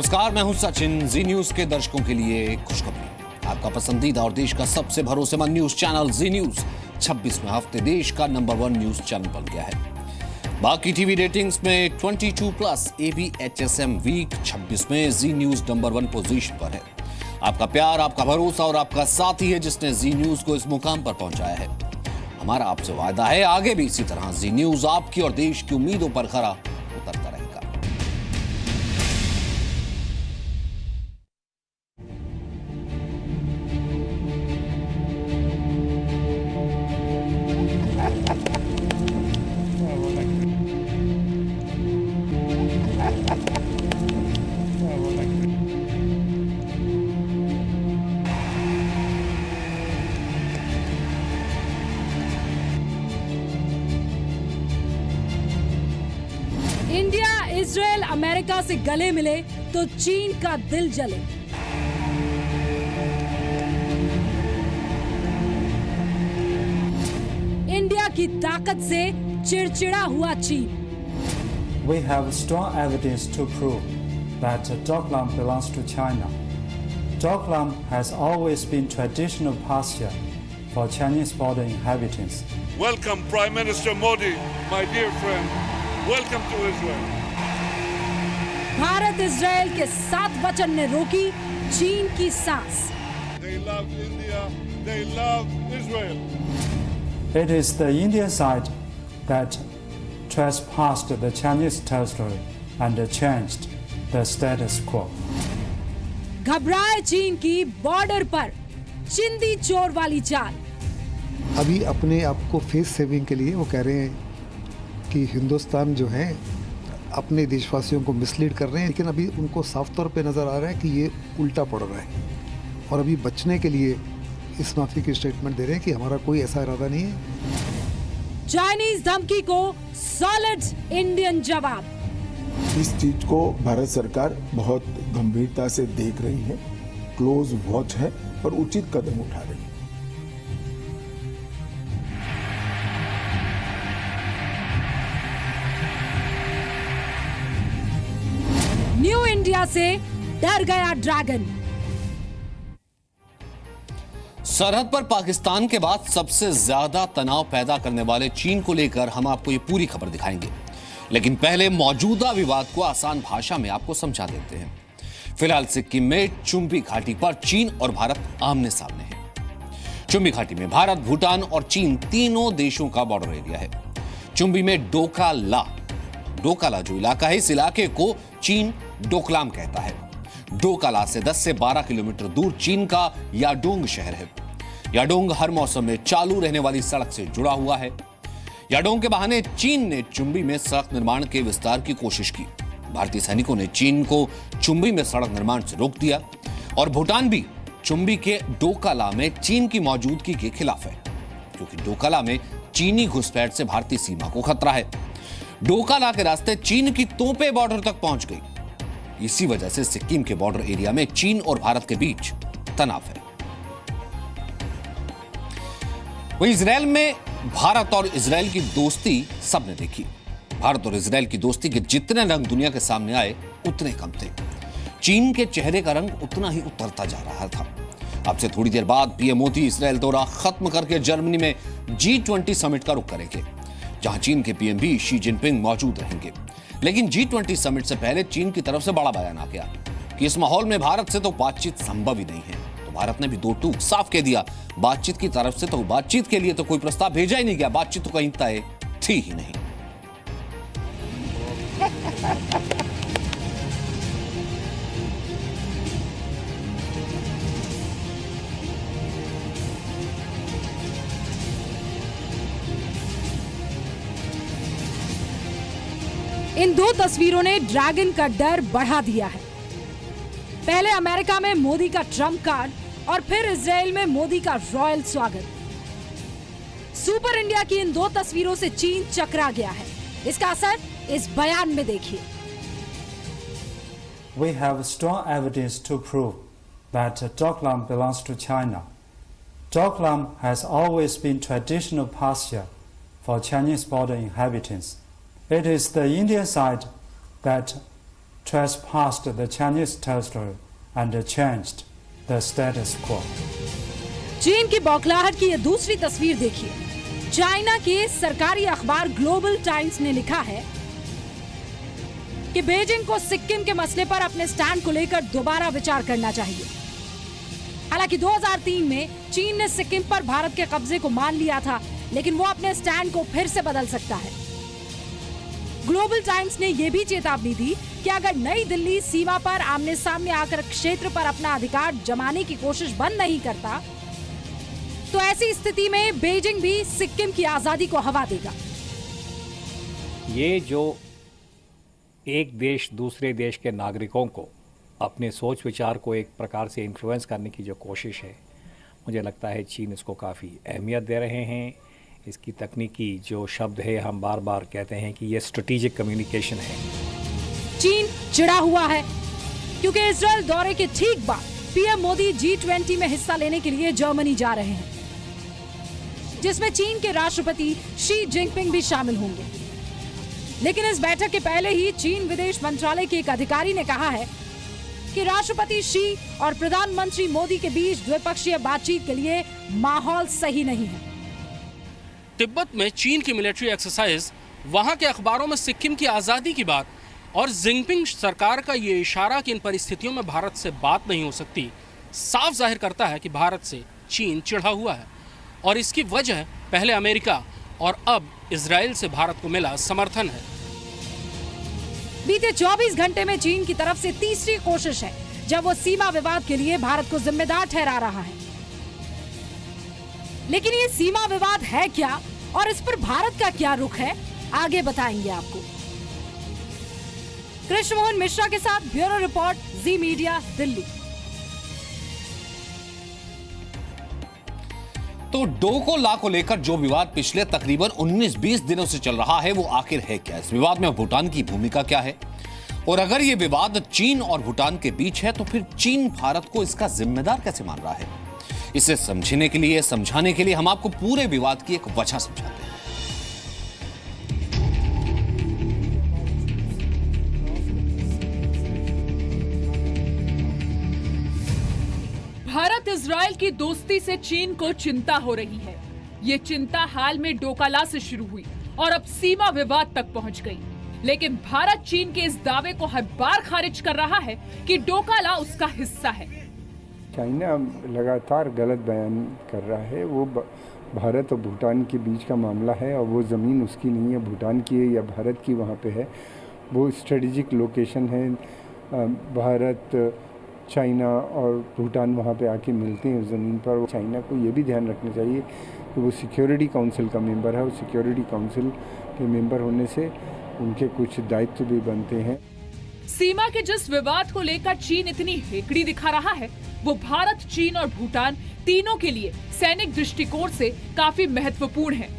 नमस्कार, मैं हूं सचिन। जी न्यूज के दर्शकों के लिए खुशखबरी। आपका पसंदीदा और देश का सबसे भरोसेमंद न्यूज चैनल जी न्यूज 26वें हफ्ते देश का नंबर 1 न्यूज चैनल बन गया है। बाकी टीवी रेटिंग्स में 22+ ABHSM वीक 26 में जी न्यूज नंबर 1 पोजीशन पर है। आपका प्यार, आपका भरोसा और आपका साथ ही है जिसने जी न्यूज को इस मुकाम पर पहुंचाया है। हमारा आपसे वादा है, आगे भी इसी तरह जी न्यूज आपकी और देश की उम्मीदों पर खरा उतरता रहेगा। इंडिया इजराइल अमेरिका से गले मिले तो चीन का दिल जले। इंडिया की ताकत से चिड़चिड़ा हुआ चीन। We have strong evidence to prove that Doklam belongs to China. Doklam has always been traditional pasture for Chinese border inhabitants. Welcome, Prime Minister Modi, my dear friend. Welcome to Israel. Bharat Israel के 7 वचन ने रोकी चीन की सांस। They love India, they love Israel. It is the Indian side that trespassed the Chinese territory and changed the status quo. घबराए चीन की बॉर्डर पर चिंदी चोर वाली चाल। अभी अपने आप को फेस सेविंग के लिए वो कह रहे हैं कि हिंदुस्तान जो है अपने देशवासियों को मिसलीड कर रहे हैं, लेकिन अभी उनको साफ तौर पे नज़र आ रहा है कि ये उल्टा पड़ रहा है और अभी बचने के लिए इस माफी की स्टेटमेंट दे रहे हैं कि हमारा कोई ऐसा इरादा नहीं है। चाइनीज धमकी को सॉलिड इंडियन जवाब। इस चीज को भारत सरकार बहुत गंभीरता से देख रही है, क्लोज वॉच है और उचित कदम उठा रही है। न्यू इंडिया से डर गया ड्रैगन। सरहद पर पाकिस्तान के बाद सबसे ज्यादा तनाव पैदा करने वाले चीन को लेकर हम आपको ये पूरी खबर दिखाएंगे, लेकिन पहले मौजूदा विवाद को आसान भाषा में आपको समझा देते हैं। फिलहाल सिक्किम में चुम्बी घाटी पर चीन और भारत आमने सामने हैं। चुम्बी घाटी में भारत, भूटान और चीन तीनों देशों का बॉर्डर एरिया है। चुम्बी में डोकाला जो इलाका है, इस इलाके को चीन डोकलाम कहता है। डोकाला से 10 से 12 किलोमीटर दूर चीन का याडोंग शहर है। याडोंग हर मौसम में चालू रहने वाली सड़क से जुड़ा हुआ है। याडोंग के बहाने चीन ने चुम्बी में सड़क निर्माण के विस्तार की कोशिश की। भारतीय सैनिकों ने चीन को चुम्बी में सड़क निर्माण से रोक दिया और भूटान भी चुम्बी के डोकाला में चीन की मौजूदगी के खिलाफ है, क्योंकि डोकाला में चीनी घुसपैठ से भारतीय सीमा को खतरा है। डोकाला के रास्ते चीन की तोपें बॉर्डर तक पहुंच गई। इसी वजह से सिक्किम के बॉर्डर एरिया में चीन और भारत के बीच तनाव है। वहीं इजराइल में भारत और इजराइल की दोस्ती सबने देखी। भारत और इजराइल की दोस्ती के जितने रंग दुनिया के सामने आए उतने कम थे। चीन के चेहरे का रंग उतना ही उतरता जा रहा था। अब से थोड़ी देर बाद पीएम मोदी इजराइल दौरा खत्म करके जर्मनी में G20 समिट का रुख करेंगे, जहां चीन के पीएम भी शी जिनपिंग मौजूद रहेंगे। लेकिन G20 समिट से पहले चीन की तरफ से बड़ा बयान आ गया कि इस माहौल में भारत से तो बातचीत संभव ही नहीं है। तो भारत ने भी दो टूक साफ कह दिया, बातचीत की तरफ से तो बातचीत के लिए तो कोई प्रस्ताव भेजा ही नहीं गया, बातचीत तो कहीं तय थी ही नहीं। इन दो तस्वीरों ने ड्रैगन का डर बढ़ा दिया है। पहले अमेरिका में मोदी का ट्रम्प कार्ड और फिर इजराइल में मोदी का रॉयल स्वागत। सुपर इंडिया की इन दो तस्वीरों से चीन चकरा गया है। इसका असर इस बयान में देखिए। We have strong evidence to prove that Doklam belongs to China. Doklam has always been traditional pasture for Chinese border inhabitants. It is the Indian side that trespassed the Chinese territory and changed the status quo. चीन की बौखलाहट की ये दूसरी तस्वीर देखिए। China के सरकारी अखबार ग्लोबल टाइम्स ने लिखा है कि बीजिंग को सिक्किम के मसले पर अपने स्टैंड को लेकर दोबारा विचार करना चाहिए। हालांकि 2003 में चीन ने सिक्किम पर भारत के कब्जे को मान लिया था, लेकिन वो अपने स्टैंड को फिर से बदल सकता है। ग्लोबल टाइम्स ने यह भी चेतावनी दी कि अगर नई दिल्ली सीमा पर आमने सामने आकर क्षेत्र पर अपना अधिकार जमाने की कोशिश बंद नहीं करता, तो ऐसी स्थिति में बीजिंग भी सिक्किम की आजादी को हवा देगा। ये जो एक देश दूसरे देश के नागरिकों को अपने सोच विचार को एक प्रकार से इन्फ्लुएंस करने की जो कोशिश है, मुझे लगता है चीन इसको काफ़ी अहमियत दे रहे हैं। इसकी तकनीकी जो शब्द है, हम बार बार कहते हैं कि ये स्ट्रेटेजिक कम्युनिकेशन है। चीन चिढ़ा हुआ है क्योंकि इजराइल दौरे के ठीक बाद पीएम मोदी G20 में हिस्सा लेने के लिए जर्मनी जा रहे हैं, जिसमें चीन के राष्ट्रपति शी जिनपिंग भी शामिल होंगे। लेकिन इस बैठक के पहले ही चीन विदेश मंत्रालय के एक अधिकारी ने कहा है कि राष्ट्रपति शी और प्रधानमंत्री मोदी के बीच द्विपक्षीय बातचीत के लिए माहौल सही नहीं है। तिब्बत में चीन की मिलिट्री एक्सरसाइज, वहां के अखबारों में सिक्किम की आज़ादी की बात और जिनपिंग सरकार का ये इशारा कि इन परिस्थितियों में भारत से बात नहीं हो सकती, साफ जाहिर करता है कि भारत से चीन चिढ़ा हुआ है। और इसकी वजह पहले अमेरिका और अब इजराइल से भारत को मिला समर्थन है। बीते 24 घंटे में चीन की तरफ से तीसरी कोशिश है जब वो सीमा विवाद के लिए भारत को जिम्मेदार ठहरा रहा है। लेकिन ये सीमा विवाद है क्या और इस पर भारत का क्या रुख है, आगे बताएंगे आपको। कृष्ण मोहन मिश्रा के साथ ब्यूरो रिपोर्ट, जी मीडिया, दिल्ली। तो डोको ला को लेकर जो विवाद पिछले तकरीबन 19-20 दिनों से चल रहा है, वो आखिर है क्या? इस विवाद में भूटान की भूमिका क्या है? और अगर ये विवाद चीन और भूटान के बीच है, तो फिर चीन भारत को इसका जिम्मेदार कैसे मान रहा है? इसे समझने के लिए, समझाने के लिए हम आपको पूरे विवाद की एक वजह समझाते हैं। भारत इजराइल की दोस्ती से चीन को चिंता हो रही है। ये चिंता हाल में डोकाला से शुरू हुई और अब सीमा विवाद तक पहुंच गई। लेकिन भारत चीन के इस दावे को हर बार खारिज कर रहा है कि डोकाला उसका हिस्सा है। चाइना लगातार गलत बयान कर रहा है। वो भारत और भूटान के बीच का मामला है और वो ज़मीन उसकी नहीं है, भूटान की है या भारत की वहाँ पे है। वो स्ट्रेटेजिक लोकेशन है। भारत, चाइना और भूटान वहाँ पे आके मिलते हैं उस ज़मीन पर। चाइना को ये भी ध्यान रखना चाहिए कि वो सिक्योरिटी काउंसिल का मेंबर है और सिक्योरिटी काउंसिल के मेंबर होने से उनके कुछ दायित्व भी बनते हैं। सीमा के जिस विवाद को लेकर चीन इतनी हेकड़ी दिखा रहा है, वो भारत, चीन और भूटान तीनों के लिए सैनिक दृष्टिकोण से काफी महत्वपूर्ण है।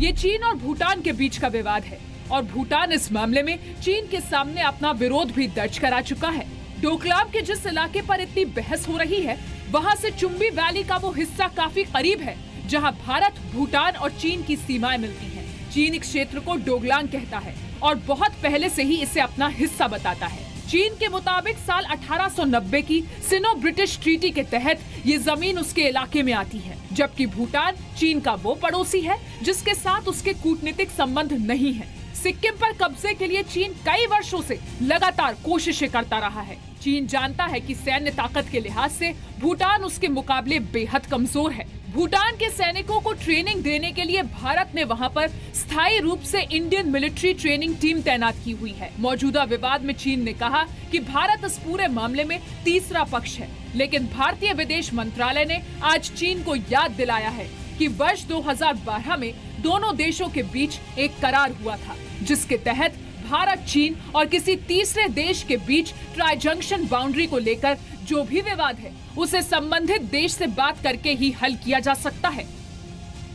ये चीन और भूटान के बीच का विवाद है और भूटान इस मामले में चीन के सामने अपना विरोध भी दर्ज करा चुका है। डोकलाम के जिस इलाके पर इतनी बहस हो रही है, वहाँ से चुम्बी वैली का वो हिस्सा काफी करीब है जहाँ भारत, भूटान और चीन की सीमाएं मिलती हैं। चीन इस क्षेत्र को डोगलांग कहता है और बहुत पहले से ही इसे अपना हिस्सा बताता है। चीन के मुताबिक साल 1890 की सिनो ब्रिटिश ट्रीटी के तहत ये जमीन उसके इलाके में आती है, जबकि भूटान चीन का वो पड़ोसी है जिसके साथ उसके कूटनीतिक संबंध नहीं है। सिक्किम पर कब्जे के लिए चीन कई वर्षों से लगातार कोशिशें करता रहा है। चीन जानता है कि सैन्य ताकत के लिहाज से भूटान उसके मुकाबले बेहद कमजोर है। भूटान के सैनिकों को ट्रेनिंग देने के लिए भारत ने वहां पर स्थायी रूप से इंडियन मिलिट्री ट्रेनिंग टीम तैनात की हुई है। मौजूदा विवाद में चीन ने कहा कि भारत इस पूरे मामले में तीसरा पक्ष है, लेकिन भारतीय विदेश मंत्रालय ने आज चीन को याद दिलाया है कि वर्ष 2012 में दोनों देशों के बीच एक करार हुआ था, जिसके तहत भारत, चीन और किसी तीसरे देश के बीच ट्राइजंक्शन बाउंड्री को लेकर जो भी विवाद है उसे संबंधित देश से बात करके ही हल किया जा सकता है।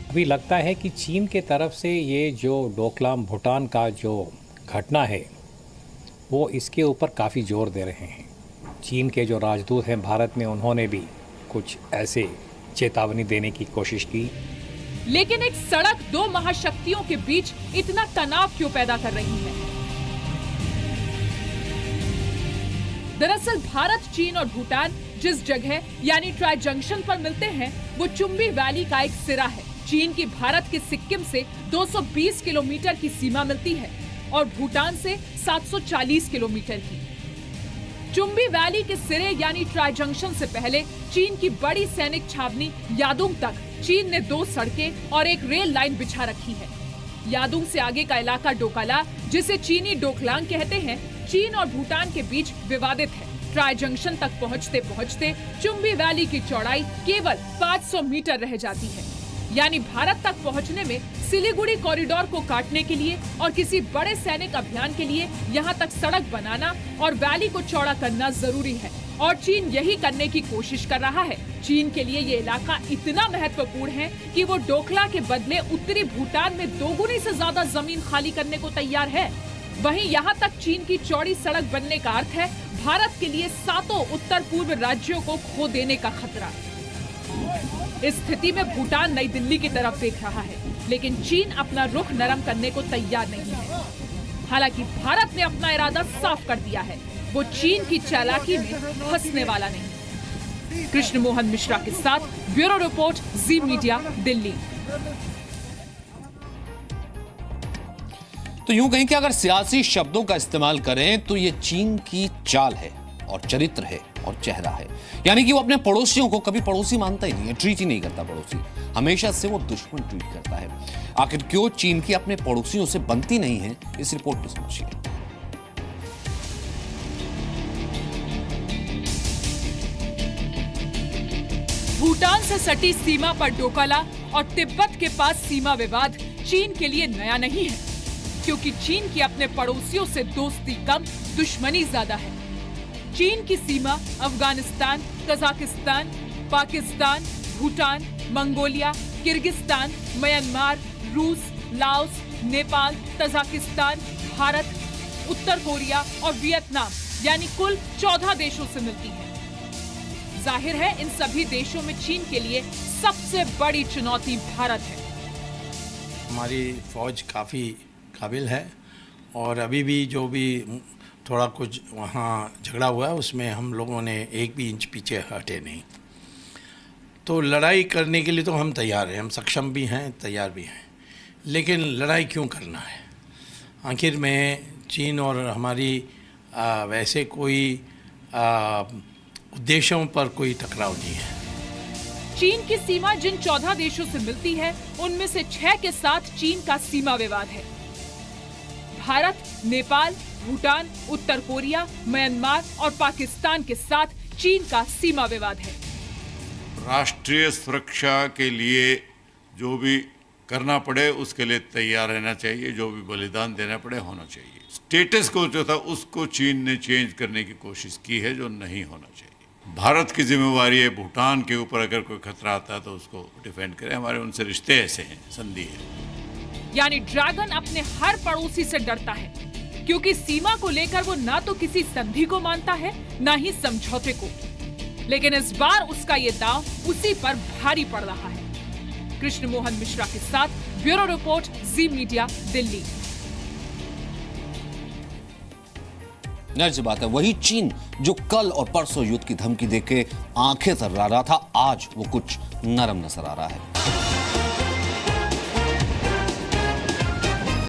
अभी लगता है कि चीन के तरफ से ये जो डोकलाम भूटान का जो घटना है, वो इसके ऊपर काफ़ी जोर दे रहे हैं। चीन के जो राजदूत हैं भारत में, उन्होंने भी कुछ ऐसे चेतावनी देने की कोशिश की। लेकिन एक सड़क दो महाशक्तियों के बीच इतना तनाव क्यों पैदा कर रही है? दरअसल भारत, चीन और भूटान जिस जगह यानी ट्राई जंक्शन पर मिलते हैं वो चुम्बी वैली का एक सिरा है। चीन की भारत के सिक्किम से 220 किलोमीटर की सीमा मिलती है और भूटान से 740 किलोमीटर की। चुम्बी वैली के सिरे यानी ट्राई जंक्शन से पहले चीन की बड़ी सैनिक छावनी यादुंग तक चीन ने 2 सड़कें और एक रेल लाइन बिछा रखी है। यादुंग से आगे का इलाका डोकाला, जिसे चीनी डोकलांग कहते हैं, चीन और भूटान के बीच विवादित है। ट्राई जंक्शन तक पहुंचते पहुंचते चुम्बी वैली की चौड़ाई केवल 500 मीटर रह जाती है। यानी भारत तक पहुंचने में सिलीगुड़ी कॉरिडोर को काटने के लिए और किसी बड़े सैनिक अभियान के लिए यहां तक सड़क बनाना और वैली को चौड़ा करना जरूरी है और चीन यही करने की कोशिश कर रहा है। चीन के लिए ये इलाका इतना महत्वपूर्ण है कि वो डोकला के बदले उत्तरी भूटान में 2 गुनी से ज्यादा जमीन खाली करने को तैयार है। वहीं यहाँ तक चीन की चौड़ी सड़क बनने का अर्थ है भारत के लिए 7 उत्तर पूर्व राज्यों को खो देने का खतरा। इस स्थिति में भूटान नई दिल्ली की तरफ देख रहा है, लेकिन चीन अपना रुख नरम करने को तैयार नहीं है। हालांकि भारत ने अपना इरादा साफ कर दिया है, वो चीन की चालाकी में फंसने वाला नहीं। कृष्ण मोहन मिश्रा के साथ ब्यूरो रिपोर्ट, जी मीडिया, दिल्ली। तो यूं कहें कि अगर सियासी शब्दों का इस्तेमाल करें तो ये चीन की चाल है और चरित्र है और चेहरा है। यानी कि वो अपने पड़ोसियों को कभी पड़ोसी मानता ही नहीं है, ट्रीट ही नहीं करता पड़ोसी, हमेशा से वो दुश्मन ट्रीट करता है। आखिर क्यों चीन की अपने पड़ोसियों से बनती नहीं है, इस रिपोर्ट में समझिए। भूटान से सटी सीमा पर डोकाला और तिब्बत के पास सीमा विवाद चीन के लिए नया नहीं है, क्योंकि चीन की अपने पड़ोसियों से दोस्ती कम, दुश्मनी ज्यादा है। चीन की सीमा Afghanistan, Kazakhstan, Pakistan, Bhutan, Mongolia, Kyrgyzstan, Myanmar, रूस, लाओस, नेपाल, तजाकिस्तान, भारत, उत्तर कोरिया और वियतनाम यानी कुल 14 देशों से मिलती है। जाहिर है इन सभी देशों में चीन के लिए सबसे बड़ी चुनौती भारत है। हमारी फौज काफ़ी काबिल है और अभी भी जो भी थोड़ा कुछ वहाँ झगड़ा हुआ है उसमें हम लोगों ने 1 भी इंच पीछे हटे नहीं। तो लड़ाई करने के लिए तो हम तैयार हैं, हम सक्षम भी हैं, तैयार भी हैं, लेकिन लड़ाई क्यों करना है? आखिर में चीन और हमारी वैसे कोई उद्देश्यों पर कोई टकराव नहीं है। चीन की सीमा जिन 14 देशों से मिलती है उनमें से 6 के साथ चीन का सीमा विवाद है। भारत, नेपाल, भूटान, उत्तर कोरिया, म्यांमार और पाकिस्तान के साथ चीन का सीमा विवाद है। राष्ट्रीय सुरक्षा के लिए जो भी करना पड़े उसके लिए तैयार रहना चाहिए, जो भी बलिदान देना पड़े होना चाहिए। स्टेटस को जो था उसको चीन ने चेंज करने की कोशिश की है, जो नहीं होना चाहिए। भारत की जिम्मेवारी है भूटान के ऊपर अगर कोई खतरा आता है तो उसको डिफेंड करें। हमारे उनसे रिश्ते ऐसे हैं, संधि है। यानी ड्रैगन अपने हर पड़ोसी से डरता है, क्योंकि सीमा को लेकर वो ना तो किसी संधि को मानता है ना ही समझौते को। लेकिन इस बार उसका ये दांव उसी पर भारी पड़ रहा है। कृष्ण मोहन मिश्रा के साथ ब्यूरो रिपोर्ट, जी मीडिया, दिल्ली। नर्स बात है, वही चीन जो कल और परसों युद्ध की धमकी देके आंखें तर्रा रहा था, आज वो कुछ नरम नजर आ रहा है।